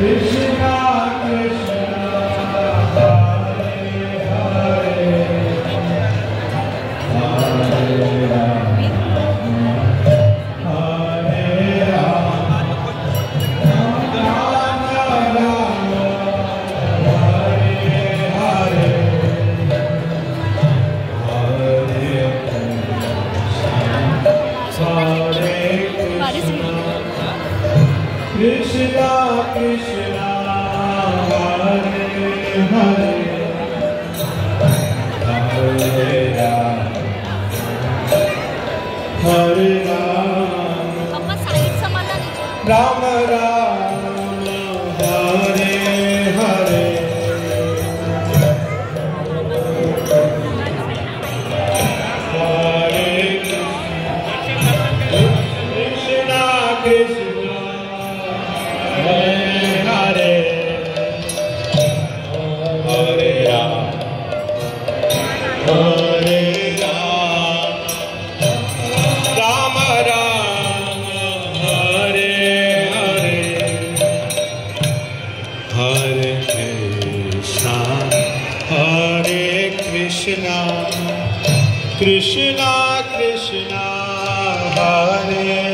Krishna Krishna Hare Hare Hare Rama Hare Rama Rama Rama Hare Hare Hare Krishna Krishna Krishna Hare Hare Hare Rama Hare Rama Rama Rama Hare Hare Hare Krishna Krishna Hare Hare Hare Rama Hare Rama Rama Hare Hare Hare Krishna Hare Krishna Krishna Krishna Hare